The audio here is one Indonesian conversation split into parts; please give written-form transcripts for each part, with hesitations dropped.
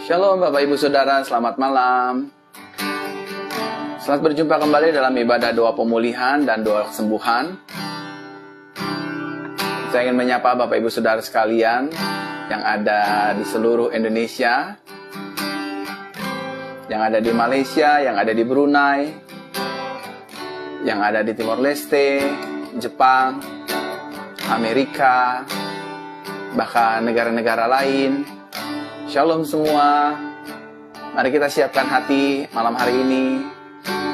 Shalom Bapak Ibu Saudara, selamat malam. Selamat berjumpa kembali dalam ibadah doa pemulihan dan doa kesembuhan. Saya ingin menyapa Bapak Ibu Saudara sekalian yang ada di seluruh Indonesia, yang ada di Malaysia, yang ada di Brunei, yang ada di Timor Leste, Jepang, Amerika, bahkan negara-negara lain. Shalom semua. Mari kita siapkan hati malam hari ini.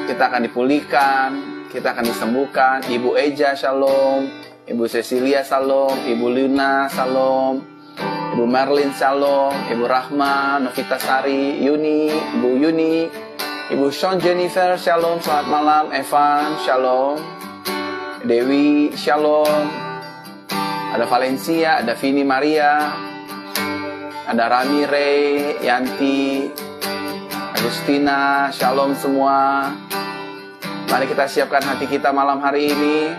Kita akan dipulihkan, kita akan disembuhkan. Ibu Eja, shalom. Ibu Cecilia, shalom. Ibu Luna, shalom. Ibu Marlin, shalom. Ibu Rahma, Novita Sari, Yuni, Ibu Yuni, Ibu Sean Jennifer, shalom. Selamat malam. Evan, shalom. Dewi, shalom. Ada Valencia, ada Vini Maria, ada Rami, Ray, Yanti, Agustina, shalom semua. Mari kita siapkan hati kita malam hari ini,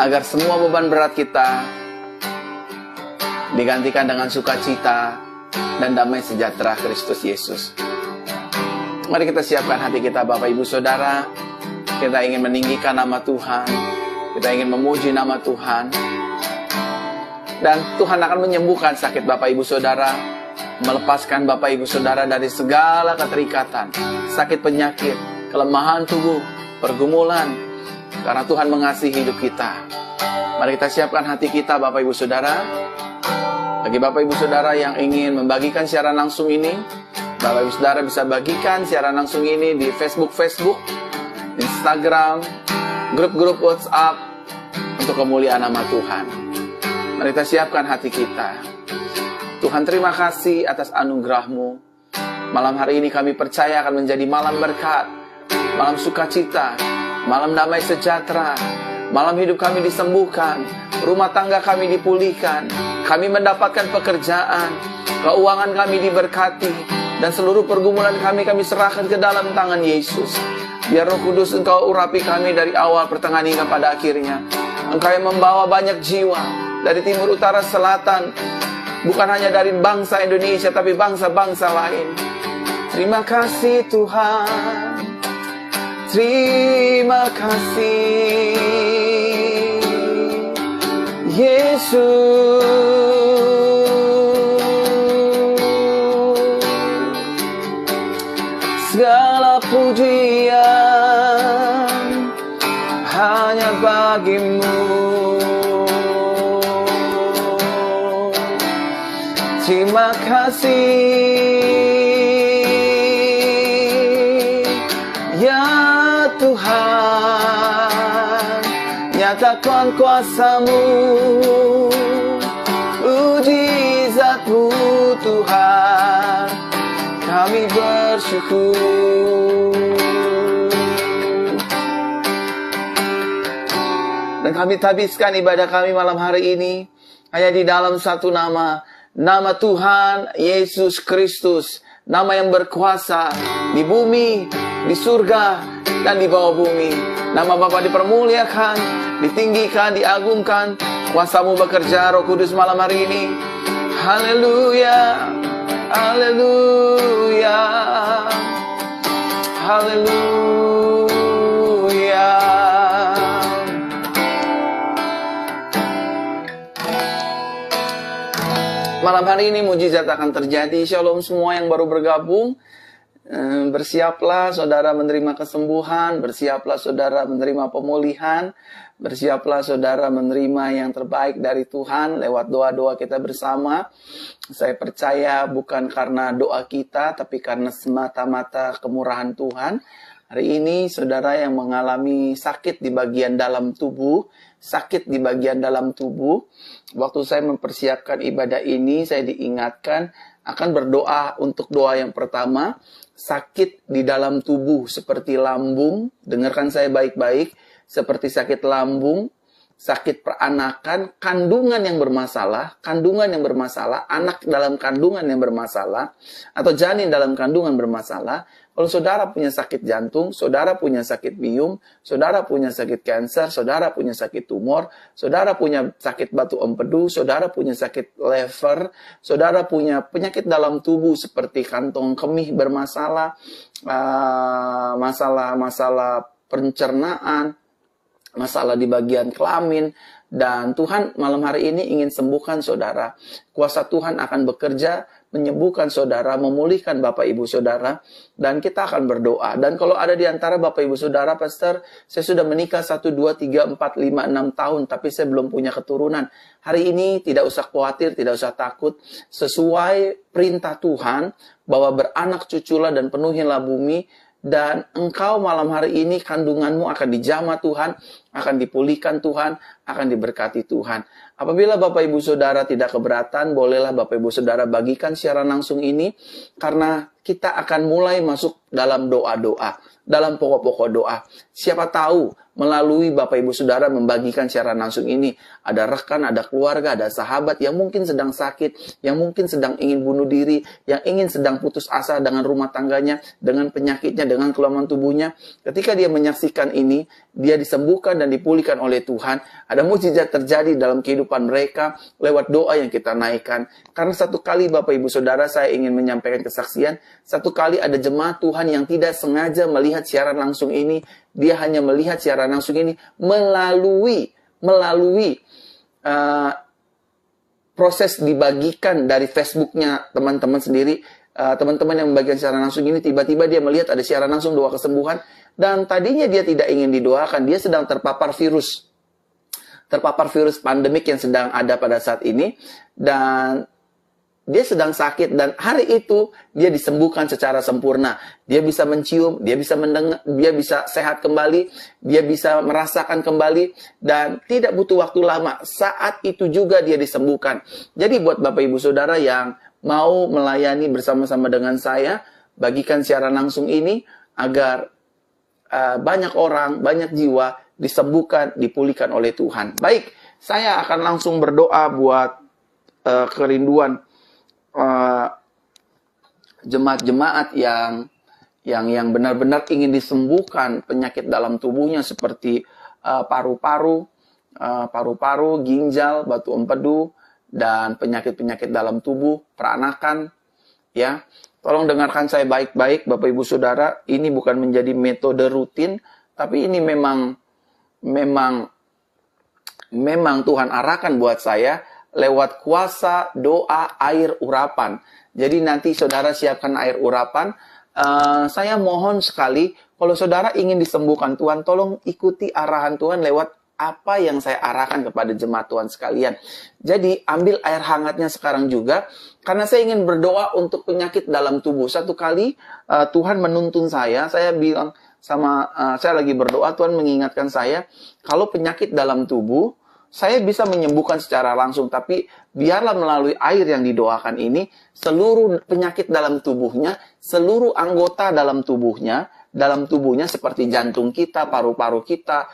agar semua beban berat kita digantikan dengan sukacita dan damai sejahtera Kristus Yesus. Mari kita siapkan hati kita Bapak Ibu Saudara. Kita ingin meninggikan nama Tuhan, kita ingin memuji nama Tuhan. Dan Tuhan akan menyembuhkan sakit Bapak Ibu Saudara, melepaskan Bapak Ibu Saudara dari segala keterikatan, sakit penyakit, kelemahan tubuh, pergumulan, karena Tuhan mengasihi hidup kita. Mari kita siapkan hati kita Bapak Ibu Saudara. Bagi Bapak Ibu Saudara yang ingin membagikan siaran langsung ini, Bapak Ibu Saudara bisa bagikan siaran langsung ini di Facebook, Instagram, grup-grup WhatsApp, untuk kemuliaan nama Tuhan. Mari kita siapkan hati kita. Tuhan, terima kasih atas anugerah-Mu. Malam hari ini kami percaya akan menjadi malam berkat, malam sukacita, malam damai sejahtera. Malam hidup kami disembuhkan, rumah tangga kami dipulihkan, kami mendapatkan pekerjaan, keuangan kami diberkati, dan seluruh pergumulan kami serahkan ke dalam tangan Yesus. Biar Roh Kudus Engkau urapi kami dari awal, pertengahan, hingga pada akhirnya. Engkau yang membawa banyak jiwa dari timur, utara, selatan, bukan hanya dari bangsa Indonesia, tapi bangsa-bangsa lain. Terima kasih Tuhan, terima kasih Yesus. Segala pujian hanya bagimu. Terima kasih ya Tuhan, nyatakan kuasa-Mu, mujizat-Mu Tuhan, kami bersyukur. Dan kami habiskan ibadah kami malam hari ini hanya di dalam satu nama, nama Tuhan Yesus Kristus, nama yang berkuasa di bumi, di surga, dan di bawah bumi. Nama Bapa dipermuliakan, ditinggikan, diagungkan. Kuasa-Mu bekerja, Roh Kudus, malam hari ini. Haleluya, haleluya, haleluya. Malam hari ini mujizat akan terjadi. Shalom semua yang baru bergabung. Bersiaplah saudara menerima kesembuhan. Bersiaplah saudara menerima pemulihan. Bersiaplah saudara menerima yang terbaik dari Tuhan lewat doa-doa kita bersama. Saya percaya bukan karena doa kita, tapi karena semata-mata kemurahan Tuhan. Hari ini saudara yang mengalami sakit di bagian dalam tubuh, waktu saya mempersiapkan ibadah ini, saya diingatkan akan berdoa untuk doa yang pertama, sakit di dalam tubuh seperti lambung, dengarkan saya baik-baik, seperti sakit lambung, sakit peranakan, kandungan yang bermasalah, anak dalam kandungan yang bermasalah, atau janin dalam kandungan bermasalah. Kalau saudara punya sakit jantung, saudara punya sakit bium, saudara punya sakit kanker, saudara punya sakit tumor, saudara punya sakit batu empedu, saudara punya sakit liver, saudara punya penyakit dalam tubuh seperti kantong kemih bermasalah, masalah pencernaan, masalah di bagian kelamin, dan Tuhan malam hari ini ingin sembuhkan saudara. Kuasa Tuhan akan bekerja, menyembuhkan saudara, memulihkan Bapak Ibu Saudara, dan kita akan berdoa. Dan kalau ada di antara Bapak Ibu Saudara, Pastor, saya sudah menikah 1, 2, 3, 4, 5, 6 tahun, tapi saya belum punya keturunan. Hari ini tidak usah khawatir, tidak usah takut. Sesuai perintah Tuhan, bahwa beranak cuculah dan penuhilah bumi, dan engkau malam hari ini kandunganmu akan dijamah Tuhan, akan dipulihkan Tuhan, akan diberkati Tuhan. Apabila Bapak Ibu Saudara tidak keberatan, bolehlah Bapak Ibu Saudara bagikan siaran langsung ini, karena kita akan mulai masuk dalam doa-doa, dalam pokok-pokok doa. Siapa tahu melalui Bapak Ibu Saudara membagikan siaran langsung ini, ada rekan, ada keluarga, ada sahabat yang mungkin sedang sakit, yang mungkin sedang ingin bunuh diri, yang ingin sedang putus asa dengan rumah tangganya, dengan penyakitnya, dengan kelemahan tubuhnya. Ketika dia menyaksikan ini, dia disembuhkan dan dipulihkan oleh Tuhan. Ada mukjizat terjadi dalam kehidupan mereka lewat doa yang kita naikkan. Karena satu kali Bapak Ibu Saudara, saya ingin menyampaikan kesaksian. Satu kali ada jemaat Tuhan yang tidak sengaja melihat siaran langsung ini. Dia hanya melihat siaran langsung ini melalui proses dibagikan dari Facebooknya teman-teman sendiri. Teman-teman yang membagikan siaran langsung ini, tiba-tiba dia melihat ada siaran langsung doa kesembuhan. Dan tadinya dia tidak ingin didoakan. Dia sedang terpapar virus pandemik yang sedang ada pada saat ini. Dan dia sedang sakit, dan hari itu dia disembuhkan secara sempurna. Dia bisa mencium, dia bisa mendengar, dia bisa sehat kembali, dia bisa merasakan kembali, dan tidak butuh waktu lama. Saat itu juga dia disembuhkan. Jadi buat Bapak Ibu Saudara yang mau melayani bersama-sama dengan saya, bagikan siaran langsung ini agar banyak orang, banyak jiwa disembuhkan, dipulihkan oleh Tuhan. Baik, saya akan langsung berdoa buat kerinduan jemaat-jemaat yang benar-benar ingin disembuhkan penyakit dalam tubuhnya seperti paru-paru, ginjal, batu empedu, dan penyakit-penyakit dalam tubuh, peranakan. Ya, tolong dengarkan saya baik-baik, Bapak Ibu Saudara. Ini bukan menjadi metode rutin, tapi ini memang Tuhan arahkan buat saya lewat kuasa doa air urapan. Jadi nanti saudara siapkan air urapan. Saya mohon sekali, kalau saudara ingin disembuhkan Tuhan, tolong ikuti arahan Tuhan lewat apa yang saya arahkan kepada jemaat Tuhan sekalian. Jadi ambil air hangatnya sekarang juga, karena saya ingin berdoa untuk penyakit dalam tubuh. Satu kali Tuhan menuntun saya bilang saya lagi berdoa, Tuhan mengingatkan saya, kalau penyakit dalam tubuh, saya bisa menyembuhkan secara langsung, tapi biarlah melalui air yang didoakan ini, seluruh penyakit dalam tubuhnya, seluruh anggota dalam tubuhnya seperti jantung kita, paru-paru kita,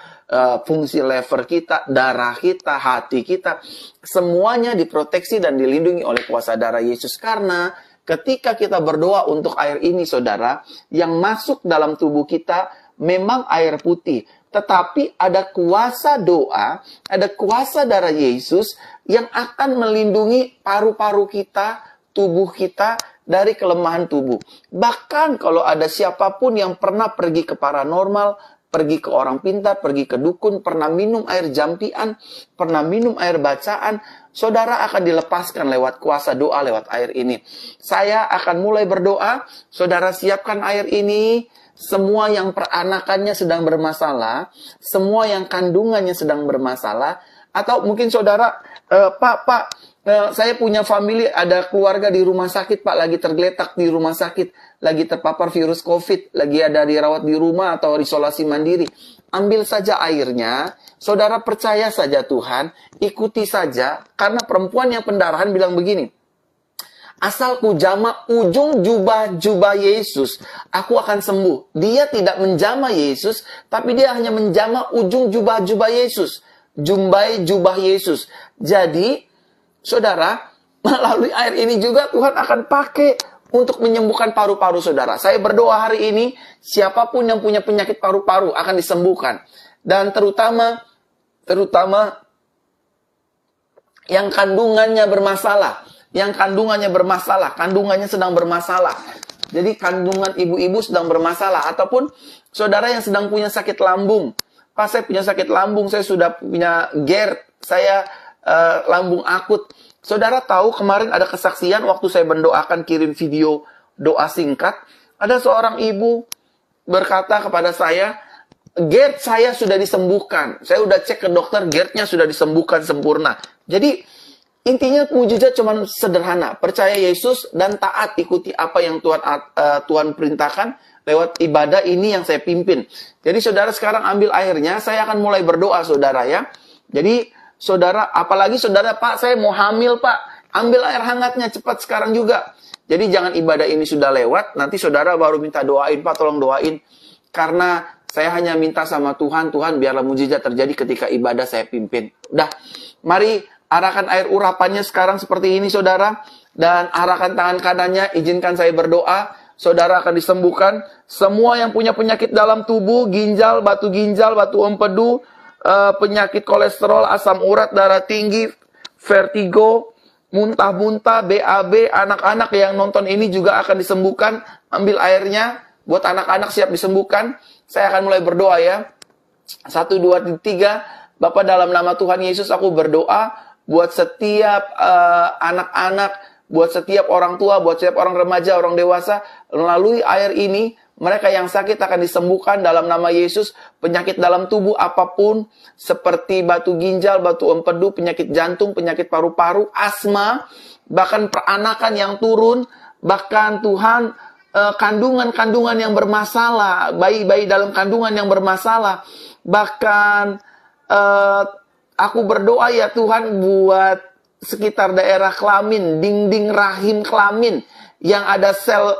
fungsi lever kita, darah kita, hati kita, semuanya diproteksi dan dilindungi oleh kuasa darah Yesus. Karena ketika kita berdoa untuk air ini, saudara, yang masuk dalam tubuh kita memang air putih, tetapi ada kuasa doa, ada kuasa darah Yesus yang akan melindungi paru-paru kita, tubuh kita dari kelemahan tubuh. Bahkan kalau ada siapapun yang pernah pergi ke paranormal, pergi ke orang pintar, pergi ke dukun, pernah minum air jampian, pernah minum air bacaan, saudara akan dilepaskan lewat kuasa doa, lewat air ini. Saya akan mulai berdoa, saudara siapkan air ini. Semua yang peranakannya sedang bermasalah, semua yang kandungannya sedang bermasalah, atau mungkin saudara, Pak, saya punya family, ada keluarga di rumah sakit, Pak, lagi tergeletak di rumah sakit, lagi terpapar virus COVID, lagi ada dirawat di rumah atau isolasi mandiri. Ambil saja airnya, saudara percaya saja Tuhan, ikuti saja, karena perempuan yang pendarahan bilang begini, asal ku jama ujung jubah Yesus, aku akan sembuh. Dia tidak menjama Yesus, tapi dia hanya menjama ujung jubah Yesus. jumbai jubah Yesus. Jadi, saudara, melalui air ini juga Tuhan akan pakai untuk menyembuhkan paru-paru saudara. Saya berdoa hari ini, siapapun yang punya penyakit paru-paru akan disembuhkan. Dan terutama yang kandungannya bermasalah. Yang kandungannya bermasalah, kandungannya sedang bermasalah. Jadi kandungan ibu-ibu sedang bermasalah. Ataupun saudara yang sedang punya sakit lambung. Pak, saya punya sakit lambung, saya sudah punya GERD, saya lambung akut. Saudara tahu kemarin ada kesaksian waktu saya mendoakan kirim video doa singkat. Ada seorang ibu berkata kepada saya, GERD saya sudah disembuhkan. Saya sudah cek ke dokter, GERD-nya sudah disembuhkan sempurna. Jadi intinya mujizat cuma sederhana. Percaya Yesus dan taat ikuti apa yang Tuhan perintahkan lewat ibadah ini yang saya pimpin. Jadi saudara sekarang ambil airnya, saya akan mulai berdoa saudara ya. Jadi saudara, apalagi saudara, Pak saya mau hamil Pak, ambil air hangatnya cepat sekarang juga. Jadi jangan ibadah ini sudah lewat, nanti saudara baru minta doain, Pak tolong doain. Karena saya hanya minta sama Tuhan, Tuhan biarlah mujizat terjadi ketika ibadah saya pimpin. Udah, mari arahkan air urapannya sekarang seperti ini saudara. Dan arahkan tangan kanannya, izinkan saya berdoa. Saudara akan disembuhkan. Semua yang punya penyakit dalam tubuh, ginjal, batu empedu, penyakit kolesterol, asam urat, darah tinggi, vertigo, muntah-muntah, BAB, anak-anak yang nonton ini juga akan disembuhkan. Ambil airnya, buat anak-anak siap disembuhkan. Saya akan mulai berdoa ya. 1, 2, 3. Bapa dalam nama Tuhan Yesus aku berdoa buat setiap anak-anak, buat setiap orang tua, buat setiap orang remaja, orang dewasa, melalui air ini, mereka yang sakit akan disembuhkan dalam nama Yesus. Penyakit dalam tubuh apapun, seperti batu ginjal, batu empedu, penyakit jantung, penyakit paru-paru, asma, bahkan peranakan yang turun, bahkan Tuhan, kandungan-kandungan yang bermasalah, bayi-bayi dalam kandungan yang bermasalah, bahkan aku berdoa ya Tuhan buat sekitar daerah kelamin, dinding rahim kelamin yang ada sel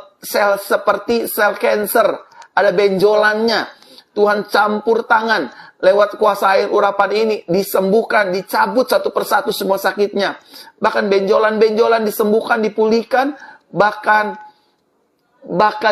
seperti sel kanker, ada benjolannya. Tuhan campur tangan lewat kuasa air urapan ini, disembuhkan, dicabut satu persatu semua sakitnya. Bahkan benjolan-benjolan disembuhkan, dipulihkan, bahkan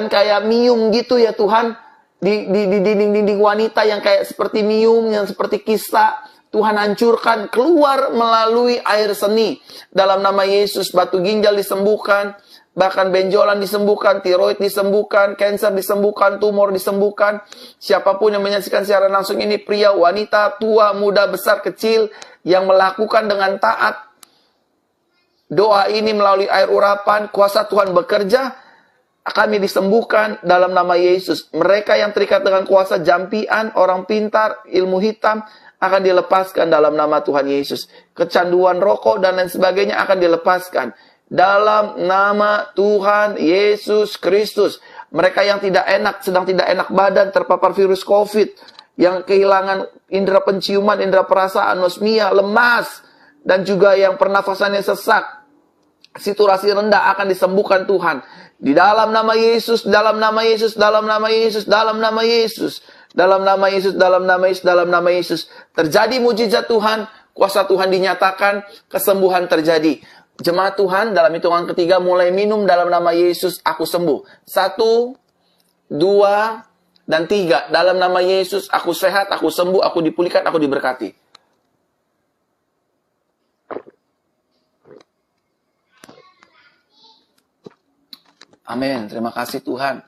kayak mium gitu ya Tuhan, di dinding-dinding wanita yang kayak seperti mium, yang seperti kista. Tuhan hancurkan, keluar melalui air seni. Dalam nama Yesus, batu ginjal disembuhkan, bahkan benjolan disembuhkan, tiroid disembuhkan, kanker disembuhkan, tumor disembuhkan. Siapapun yang menyaksikan secara langsung ini, pria, wanita, tua, muda, besar, kecil, yang melakukan dengan taat doa ini melalui air urapan, kuasa Tuhan bekerja, kami disembuhkan dalam nama Yesus. Mereka yang terikat dengan kuasa jampian, orang pintar, ilmu hitam, akan dilepaskan dalam nama Tuhan Yesus. Kecanduan rokok dan lain sebagainya akan dilepaskan dalam nama Tuhan Yesus Kristus. Mereka yang tidak enak, sedang tidak enak badan, terpapar virus COVID, yang kehilangan indera penciuman, indera perasaan, anosmia, lemas, dan juga yang pernafasannya sesak, saturasi rendah akan disembuhkan Tuhan. Di dalam nama Yesus, dalam nama Yesus, dalam nama Yesus, dalam nama Yesus. Dalam nama Yesus, dalam nama Yesus, dalam nama Yesus. Terjadi mujizat Tuhan, kuasa Tuhan dinyatakan, kesembuhan terjadi. Jemaat Tuhan, dalam hitungan ketiga, mulai minum dalam nama Yesus, aku sembuh. 1, 2, dan 3. Dalam nama Yesus, aku sehat, aku sembuh, aku dipulihkan, aku diberkati. Amin, terima kasih Tuhan.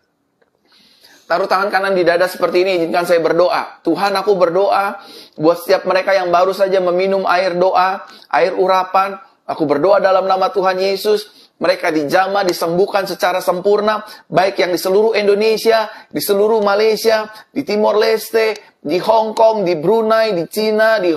Taruh tangan kanan di dada seperti ini, izinkan saya berdoa. Tuhan, aku berdoa buat setiap mereka yang baru saja meminum air doa, air urapan. Aku berdoa dalam nama Tuhan Yesus. Mereka dijamah, disembuhkan secara sempurna, baik yang di seluruh Indonesia, di seluruh Malaysia, di Timor Leste, di Hong Kong, di Brunei, di Cina, di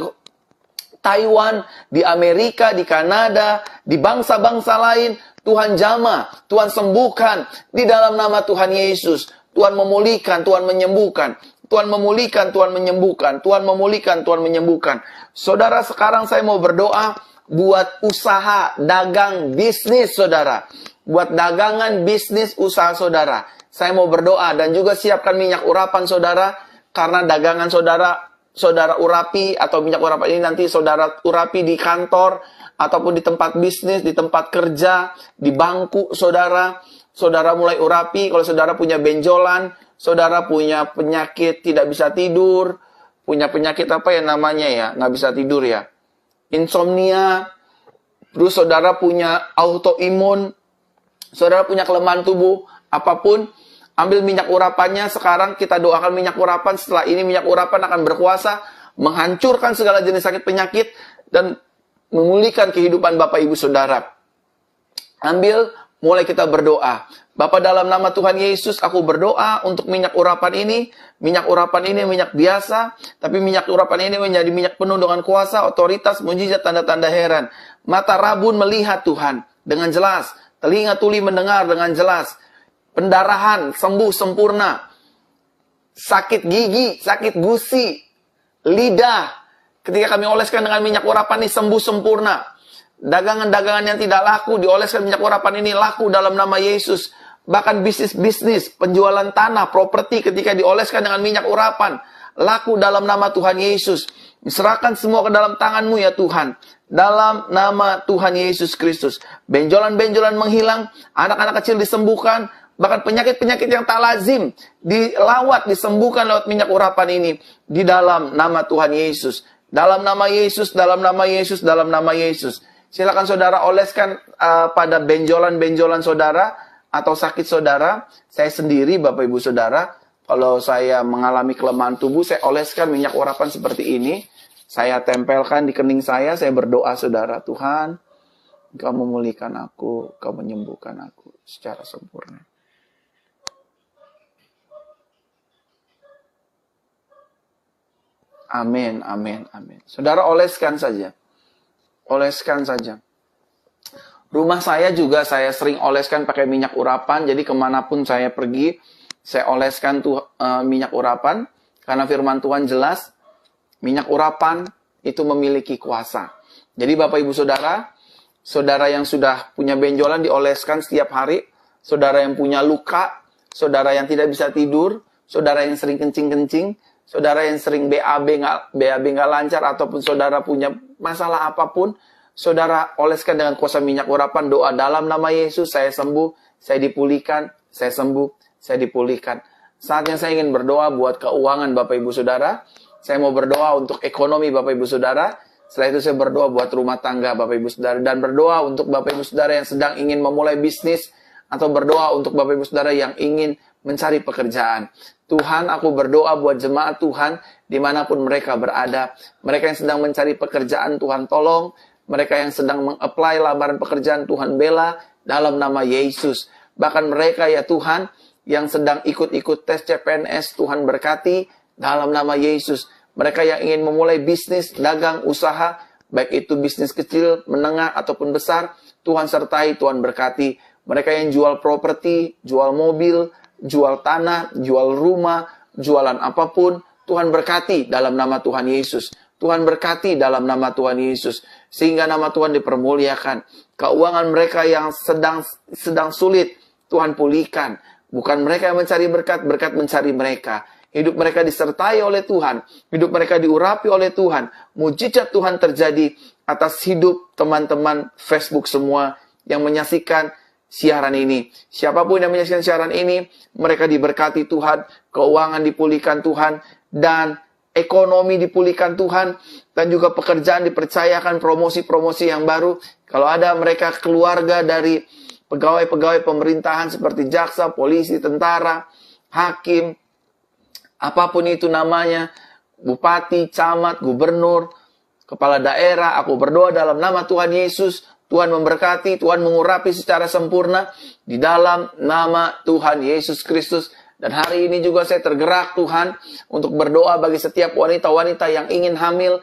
Taiwan, di Amerika, di Kanada, di bangsa-bangsa lain. Tuhan jamah, Tuhan sembuhkan di dalam nama Tuhan Yesus. Tuhan memulihkan, Tuhan menyembuhkan. Tuhan memulihkan, Tuhan menyembuhkan. Tuhan memulihkan, Tuhan menyembuhkan. Saudara, sekarang saya mau berdoa buat usaha, dagang, bisnis saudara. Buat dagangan, bisnis, usaha saudara. Saya mau berdoa dan juga siapkan minyak urapan saudara. Karena dagangan saudara saudara urapi, atau minyak urapan ini nanti saudara urapi di kantor, ataupun di tempat bisnis, di tempat kerja, di bangku saudara. Saudara mulai urapi. Kalau saudara punya benjolan, saudara punya penyakit tidak bisa tidur, punya penyakit apa ya namanya ya, nggak bisa tidur ya, insomnia, terus saudara punya autoimun, saudara punya kelemahan tubuh, apapun, ambil minyak urapannya. Sekarang kita doakan minyak urapan. Setelah ini minyak urapan akan berkuasa menghancurkan segala jenis sakit penyakit dan memulihkan kehidupan Bapak Ibu Saudara. Ambil, mulai kita berdoa. Bapa, dalam nama Tuhan Yesus, aku berdoa untuk minyak urapan ini. Minyak urapan ini minyak biasa, tapi minyak urapan ini menjadi minyak penuh dengan kuasa, otoritas, mujizat, tanda-tanda heran. Mata rabun melihat Tuhan dengan jelas, telinga tuli mendengar dengan jelas. Pendarahan sembuh sempurna. Sakit gigi, sakit gusi, lidah, ketika kami oleskan dengan minyak urapan ini sembuh sempurna. Dagangan-dagangan yang tidak laku dioleskan minyak urapan ini laku dalam nama Yesus. Bahkan bisnis-bisnis, penjualan tanah, properti ketika dioleskan dengan minyak urapan laku dalam nama Tuhan Yesus. Serahkan semua ke dalam tangan-Mu ya Tuhan. Dalam nama Tuhan Yesus Kristus. Benjolan-benjolan menghilang, anak-anak kecil disembuhkan, bahkan penyakit-penyakit yang tak lazim dilawat, disembuhkan lewat minyak urapan ini. Di dalam nama Tuhan Yesus. Dalam nama Yesus, dalam nama Yesus, dalam nama Yesus. Silakan saudara oleskan pada benjolan-benjolan saudara atau sakit saudara. Saya sendiri, Bapak Ibu Saudara, kalau saya mengalami kelemahan tubuh, saya oleskan minyak urapan seperti ini. Saya tempelkan di kening saya berdoa saudara, Tuhan, Engkau memulihkan aku, Engkau menyembuhkan aku secara sempurna. Amin, amin, amin. Saudara oleskan saja. Oleskan saja. Rumah saya juga saya sering oleskan pakai minyak urapan. Jadi kemanapun saya pergi, saya oleskan minyak urapan. Karena firman Tuhan jelas, minyak urapan itu memiliki kuasa. Jadi Bapak Ibu Saudara, saudara yang sudah punya benjolan dioleskan setiap hari. Saudara yang punya luka, saudara yang tidak bisa tidur, saudara yang sering kencing-kencing, saudara yang sering BAB nggak lancar, ataupun saudara punya masalah apapun, saudara oleskan dengan kuasa minyak urapan. Doa dalam nama Yesus, saya sembuh, saya dipulihkan, saya sembuh, saya dipulihkan. Saatnya saya ingin berdoa buat keuangan Bapak Ibu Saudara. Saya mau berdoa untuk ekonomi Bapak Ibu Saudara. Setelah itu saya berdoa buat rumah tangga Bapak Ibu Saudara. Dan berdoa untuk Bapak Ibu Saudara yang sedang ingin memulai bisnis. Atau berdoa untuk Bapak Ibu Saudara yang ingin mencari pekerjaan. Tuhan, aku berdoa buat jemaat Tuhan dimanapun mereka berada. Mereka yang sedang mencari pekerjaan, Tuhan tolong. Mereka yang sedang meng-apply lamaran pekerjaan, Tuhan bela dalam nama Yesus. Bahkan mereka ya Tuhan yang sedang ikut-ikut tes CPNS, Tuhan berkati dalam nama Yesus. Mereka yang ingin memulai bisnis, dagang, usaha, baik itu bisnis kecil, menengah, ataupun besar, Tuhan sertai, Tuhan berkati. Mereka yang jual properti, jual mobil, jual tanah, jual rumah, jualan apapun, Tuhan berkati dalam nama Tuhan Yesus. Tuhan berkati dalam nama Tuhan Yesus. Sehingga nama Tuhan dipermuliakan. Keuangan mereka yang sedang sulit, Tuhan pulihkan. Bukan mereka yang mencari berkat, berkat mencari mereka. Hidup mereka disertai oleh Tuhan. Hidup mereka diurapi oleh Tuhan. Mujizat Tuhan terjadi atas hidup teman-teman Facebook semua yang menyaksikan siaran ini. Siapapun yang menyaksikan siaran ini, mereka diberkati Tuhan, keuangan dipulihkan Tuhan, dan ekonomi dipulihkan Tuhan, dan juga pekerjaan dipercayakan, promosi-promosi yang baru. Kalau ada mereka keluarga dari pegawai-pegawai pemerintahan seperti jaksa, polisi, tentara, hakim, apapun itu namanya, bupati, camat, gubernur, kepala daerah, aku berdoa dalam nama Tuhan Yesus, Tuhan memberkati, Tuhan mengurapi secara sempurna di dalam nama Tuhan Yesus Kristus. Dan hari ini juga saya tergerak Tuhan untuk berdoa bagi setiap wanita-wanita yang ingin hamil,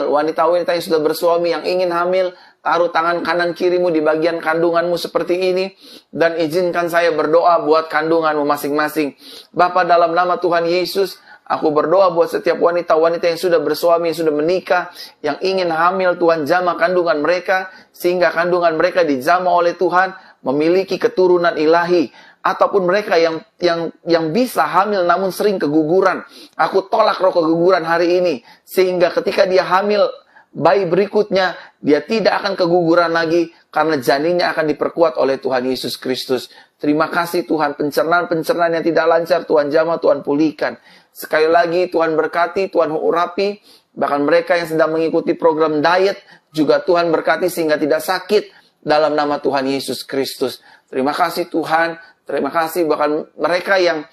wanita-wanita yang sudah bersuami, yang ingin hamil. Taruh tangan kanan kirimu di bagian kandunganmu seperti ini. Dan izinkan saya berdoa buat kandunganmu masing-masing. Bapa, dalam nama Tuhan Yesus, aku berdoa buat setiap wanita-wanita yang sudah bersuami, yang sudah menikah, yang ingin hamil, Tuhan jamah kandungan mereka, sehingga kandungan mereka dijamah oleh Tuhan, memiliki keturunan ilahi. ataupun mereka yang bisa hamil namun sering keguguran. Aku tolak roh keguguran hari ini, sehingga ketika dia hamil bayi berikutnya, dia tidak akan keguguran lagi, karena janinnya akan diperkuat oleh Tuhan Yesus Kristus. Terima kasih Tuhan, pencernaan yang tidak lancar, Tuhan jamah, Tuhan pulihkan. Sekali lagi Tuhan berkati, Tuhan urapi, bahkan mereka yang sedang mengikuti program diet, juga Tuhan berkati sehingga tidak sakit, dalam nama Tuhan Yesus Kristus. Terima kasih Tuhan, terima kasih bahkan mereka yang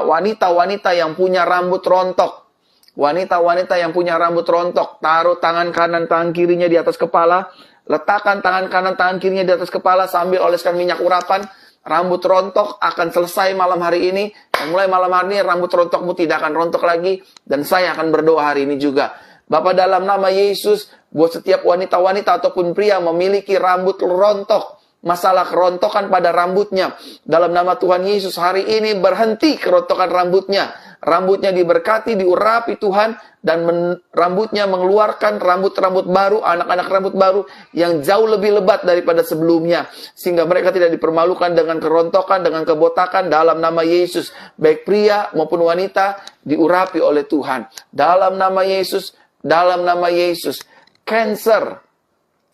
wanita-wanita yang punya rambut rontok. Wanita-wanita yang punya rambut rontok, taruh tangan kanan, tangan kirinya di atas kepala, letakkan tangan kanan, tangan kirinya di atas kepala sambil oleskan minyak urapan. Rambut rontok akan selesai malam hari ini, dan mulai malam hari ini rambut rontokmu tidak akan rontok lagi, dan saya akan berdoa hari ini juga. Bapa, dalam nama Yesus, buat setiap wanita-wanita ataupun pria memiliki rambut rontok, masalah kerontokan pada rambutnya, dalam nama Tuhan Yesus hari ini berhenti kerontokan rambutnya. Rambutnya diberkati, diurapi Tuhan, dan rambutnya mengeluarkan rambut-rambut baru, anak-anak rambut baru yang jauh lebih lebat daripada sebelumnya, sehingga mereka tidak dipermalukan dengan kerontokan, dengan kebotakan, dalam nama Yesus. Baik pria maupun wanita diurapi oleh Tuhan, dalam nama Yesus, dalam nama Yesus. Cancer,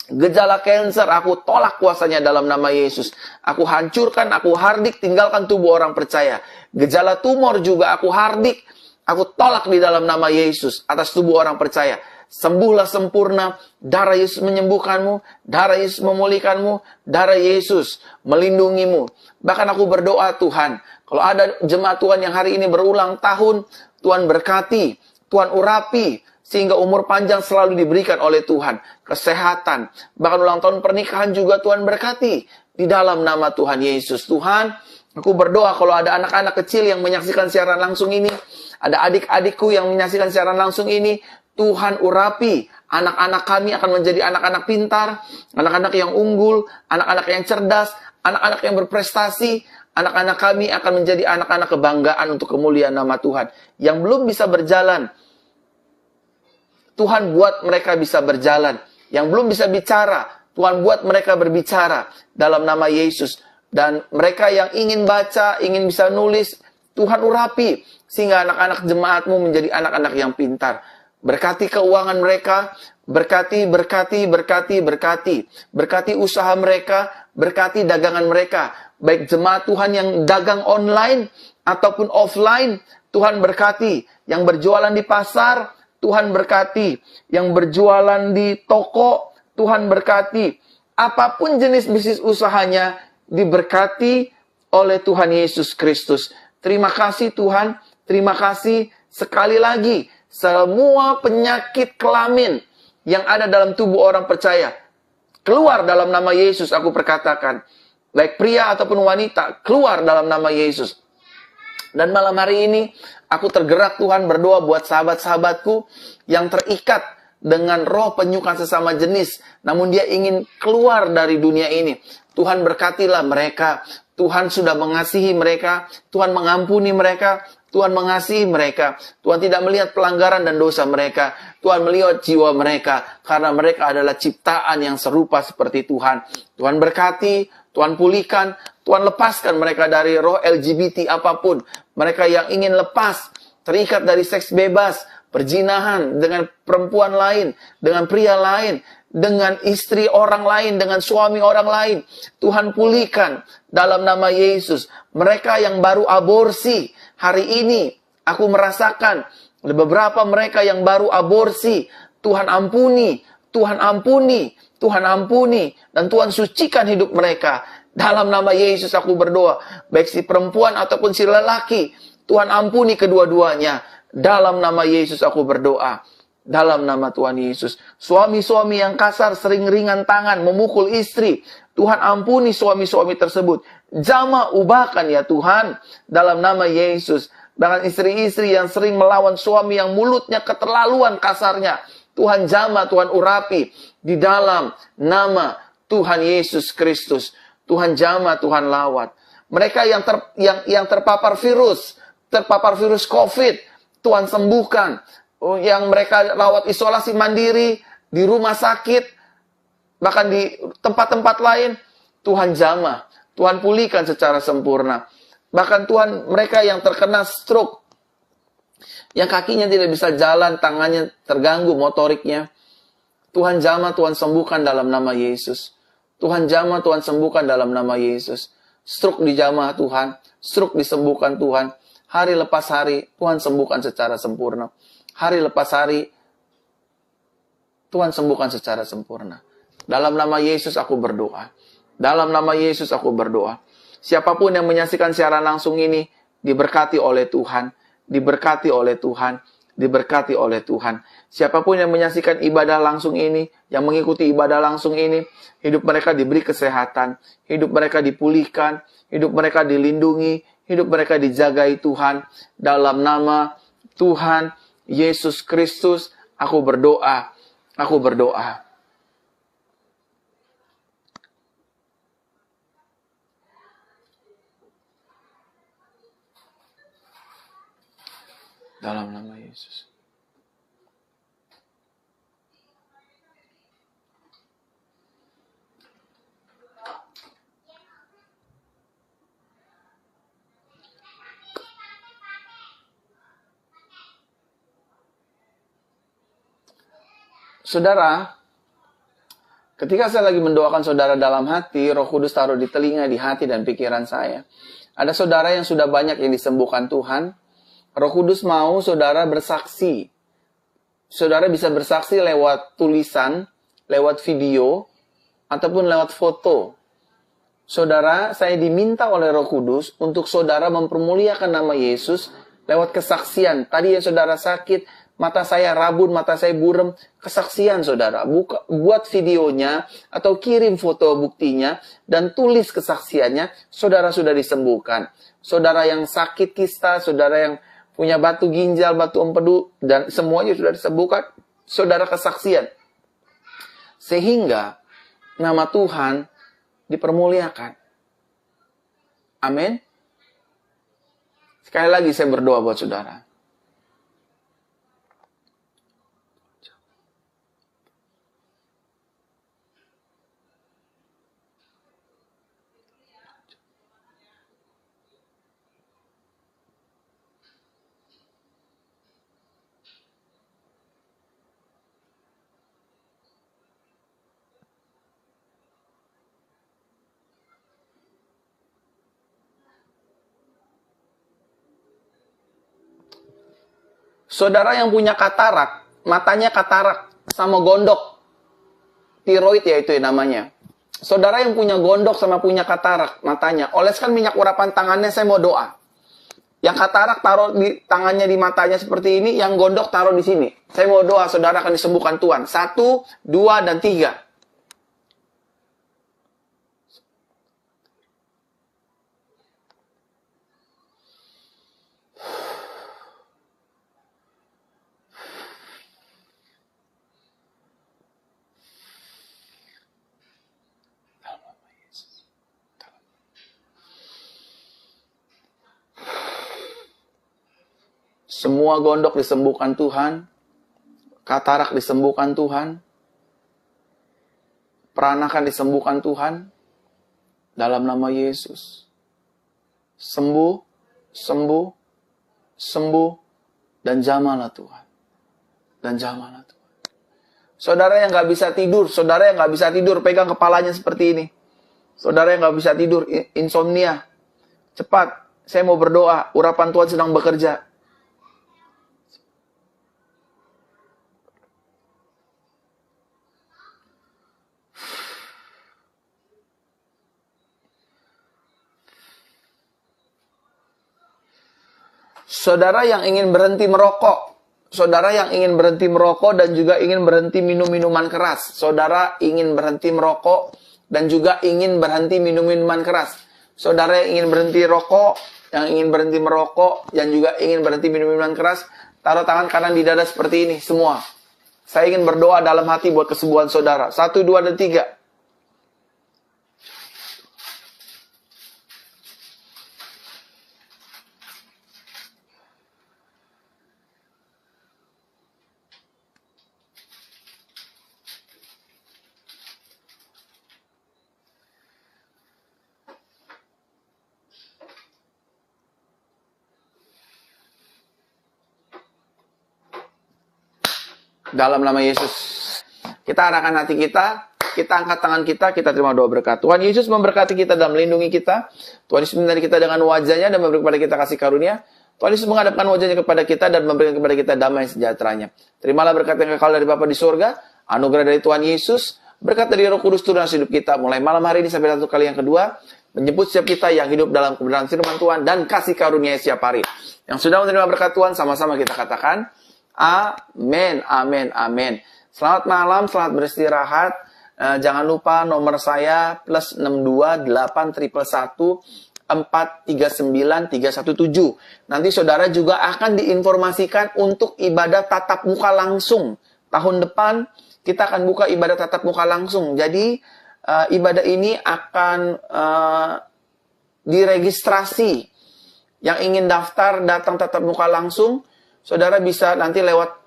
gejala cancer, aku tolak kuasanya dalam nama Yesus. Aku hancurkan, aku hardik, tinggalkan tubuh orang percaya. Gejala tumor juga aku hardik, aku tolak di dalam nama Yesus atas tubuh orang percaya. Sembuhlah sempurna, darah Yesus menyembuhkanmu, darah Yesus memulihkanmu, darah Yesus melindungimu. Bahkan aku berdoa Tuhan, kalau ada jemaat Tuhan yang hari ini berulang tahun, Tuhan berkati, Tuhan urapi, sehingga umur panjang selalu diberikan oleh Tuhan, kesehatan, bahkan ulang tahun pernikahan juga Tuhan berkati, di dalam nama Tuhan Yesus. Tuhan, aku berdoa kalau ada anak-anak kecil yang menyaksikan siaran langsung ini, ada adik-adikku yang menyaksikan siaran langsung ini, Tuhan urapi, anak-anak kami akan menjadi anak-anak pintar, anak-anak yang unggul, anak-anak yang cerdas, anak-anak yang berprestasi. Anak-anak kami akan menjadi anak-anak kebanggaan untuk kemuliaan nama Tuhan. Yang belum bisa berjalan, Tuhan buat mereka bisa berjalan. Yang belum bisa bicara, Tuhan buat mereka berbicara dalam nama Yesus. Dan mereka yang ingin baca, ingin bisa nulis, Tuhan urapi, sehingga anak-anak jemaatmu menjadi anak-anak yang pintar. Berkati keuangan mereka, berkati. Berkati usaha mereka, berkati dagangan mereka. Baik jemaat Tuhan yang dagang online ataupun offline, Tuhan berkati. Yang berjualan di pasar, Tuhan berkati. Yang berjualan di toko, Tuhan berkati. Apapun jenis bisnis usahanya, diberkati oleh Tuhan Yesus Kristus. Terima kasih Tuhan, terima kasih sekali lagi. Semua penyakit kelamin yang ada dalam tubuh orang percaya, keluar dalam nama Yesus, aku perkatakan. Baik pria ataupun wanita, keluar dalam nama Yesus. Dan malam hari ini, aku tergerak Tuhan berdoa buat sahabat-sahabatku yang terikat dengan roh penyuka sesama jenis, namun dia ingin keluar dari dunia ini. Tuhan berkatilah mereka. Tuhan sudah mengasihi mereka. Tuhan mengampuni mereka. Tuhan mengasihi mereka. Tuhan tidak melihat pelanggaran dan dosa mereka. Tuhan melihat jiwa mereka. Karena mereka adalah ciptaan yang serupa seperti Tuhan. Tuhan berkati, Tuhan pulihkan, Tuhan lepaskan mereka dari roh LGBT apapun. Mereka yang ingin lepas, terikat dari seks bebas, perzinahan dengan perempuan lain, dengan pria lain, dengan istri orang lain, dengan suami orang lain. Tuhan pulihkan dalam nama Yesus. Mereka yang baru aborsi, hari ini aku merasakan beberapa mereka yang baru aborsi. Tuhan ampuni, Tuhan ampuni, Tuhan ampuni, dan Tuhan sucikan hidup mereka. Dalam nama Yesus aku berdoa, baik si perempuan ataupun si lelaki, Tuhan ampuni kedua-duanya. Dalam nama Yesus aku berdoa. Dalam nama Tuhan Yesus. Suami-suami yang kasar, sering ringan tangan, memukul istri, Tuhan ampuni suami-suami tersebut. Jamah ubahkan ya Tuhan. Dalam nama Yesus. Bahkan istri-istri yang sering melawan suami yang mulutnya keterlaluan kasarnya, Tuhan jamah, Tuhan urapi. Di dalam nama Tuhan Yesus Kristus. Tuhan jamah, Tuhan lawat. Mereka yang terpapar virus COVID, Tuhan sembuhkan. Yang mereka rawat isolasi mandiri di rumah sakit, bahkan di tempat-tempat lain, Tuhan jamah, Tuhan pulihkan secara sempurna. Bahkan Tuhan, mereka yang terkena stroke, yang kakinya tidak bisa jalan, tangannya terganggu motoriknya, Tuhan jamah, Tuhan sembuhkan dalam nama Yesus. Tuhan jamah, Tuhan sembuhkan dalam nama Yesus. Stroke dijamah Tuhan, stroke disembuhkan Tuhan. Hari lepas hari, Tuhan sembuhkan secara sempurna. Hari lepas hari, Tuhan sembuhkan secara sempurna. Dalam nama Yesus aku berdoa. Dalam nama Yesus aku berdoa. Siapapun yang menyaksikan siaran langsung ini, diberkati oleh Tuhan. Diberkati oleh Tuhan. Diberkati oleh Tuhan. Siapapun yang menyaksikan ibadah langsung ini, yang mengikuti ibadah langsung ini, hidup mereka diberi kesehatan. Hidup mereka dipulihkan. Hidup mereka dilindungi. Hidup mereka dijagai Tuhan. Dalam nama Tuhan Yesus Kristus, aku berdoa. Aku berdoa. Dalam nama Yesus. Saudara, ketika saya lagi mendoakan saudara dalam hati, Roh Kudus taruh di telinga, di hati, dan pikiran saya. Ada saudara yang sudah banyak yang disembuhkan Tuhan. Roh Kudus mau saudara bersaksi. Saudara bisa bersaksi lewat tulisan, lewat video, ataupun lewat foto. Saudara, saya diminta oleh Roh Kudus untuk saudara mempermuliakan nama Yesus lewat kesaksian. Tadi yang saudara sakit, mata saya rabun, mata saya burem, kesaksian saudara. Buat videonya atau kirim foto buktinya dan tulis kesaksiannya, saudara sudah disembuhkan. Saudara yang sakit kista, saudara yang punya batu ginjal, batu empedu, dan semuanya sudah disembuhkan. Saudara kesaksian. Sehingga nama Tuhan dipermuliakan. Amin. Sekali lagi saya berdoa buat saudara. Saudara yang punya katarak, matanya katarak sama gondok. Tiroid ya itu namanya. Saudara yang punya gondok sama punya katarak, matanya. Oleskan minyak urapan tangannya, saya mau doa. Yang katarak taruh di tangannya, di matanya seperti ini, yang gondok taruh di sini. Saya mau doa, saudara akan disembuhkan Tuhan. 1, 2, dan 3. Semua gondok disembuhkan Tuhan. Katarak disembuhkan Tuhan. Peranakan disembuhkan Tuhan. Dalam nama Yesus. Sembuh, sembuh, sembuh. Dan jamalah Tuhan. Dan jamalah Tuhan. Saudara yang gak bisa tidur. Saudara yang gak bisa tidur. Pegang kepalanya seperti ini. Saudara yang gak bisa tidur. Insomnia. Cepat. Saya mau berdoa. Urapan Tuhan sedang bekerja. Saudara yang ingin berhenti merokok, saudara yang ingin berhenti merokok dan juga ingin berhenti minum minuman keras, saudara ingin berhenti merokok dan juga ingin berhenti minum minuman keras, saudara yang ingin berhenti rokok, yang ingin berhenti merokok, dan juga ingin berhenti minum minuman keras, taruh tangan kanan di dada seperti ini, semua. Saya ingin berdoa dalam hati buat kesembuhan saudara. 1, 2, dan 3. Dalam nama Yesus, kita arahkan hati kita, kita angkat tangan kita terima doa berkat. Tuhan Yesus memberkati kita dan melindungi kita. Tuhan Yesus menyertai kita dengan wajahnya dan memberi kepada kita kasih karunia. Tuhan Yesus menghadapkan wajahnya kepada kita dan memberikan kepada kita damai sejahteranya. Terimalah berkat yang kekal dari Bapa di surga, anugerah dari Tuhan Yesus, berkat dari Roh Kudus turun dalam hidup kita, mulai malam hari ini sampai satu kali yang kedua, menjemput setiap kita yang hidup dalam kebenaran firman Tuhan dan kasih karunia setiap hari. Yang sudah menerima berkat Tuhan, sama-sama kita katakan, amin, amin, amin. Selamat malam, selamat beristirahat. Jangan lupa nomor saya plus 6281141439317. Nanti saudara juga akan diinformasikan untuk ibadah tatap muka langsung. Tahun depan kita akan buka ibadah tatap muka langsung. Jadi ibadah ini akan diregistrasi. Yang ingin daftar datang tatap muka langsung, saudara bisa nanti lewat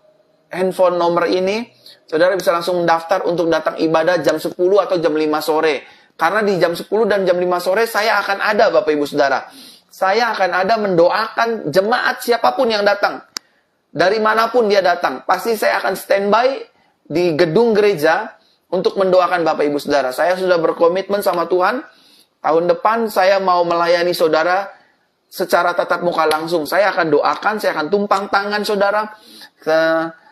handphone nomor ini, saudara bisa langsung mendaftar untuk datang ibadah jam 10 atau jam 5 sore. Karena di jam 10 dan jam 5 sore saya akan ada, Bapak Ibu Saudara. Saya akan ada mendoakan jemaat siapapun yang datang. Dari manapun dia datang. Pasti saya akan standby di gedung gereja untuk mendoakan Bapak Ibu Saudara. Saya sudah berkomitmen sama Tuhan. Tahun depan saya mau melayani saudara secara tatap muka langsung. Saya akan doakan, saya akan tumpang tangan saudara.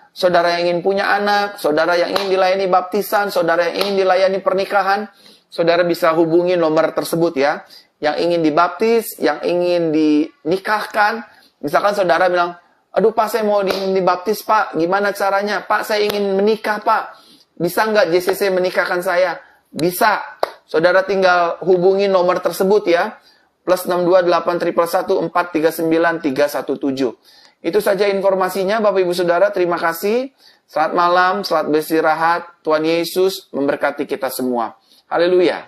Saudara yang ingin punya anak, saudara yang ingin dilayani baptisan, saudara yang ingin dilayani pernikahan, saudara bisa hubungi nomor tersebut ya. Yang ingin dibaptis, yang ingin dinikahkan. Misalkan saudara bilang, aduh Pak saya mau dibaptis Pak, gimana caranya? Pak saya ingin menikah Pak, bisa nggak JCC menikahkan saya? Bisa. Saudara tinggal hubungi nomor tersebut ya. Plus 6281141439317. Itu saja informasinya Bapak Ibu Saudara. Terima kasih. Selamat malam, selamat beristirahat. Tuhan Yesus memberkati kita semua. Haleluya.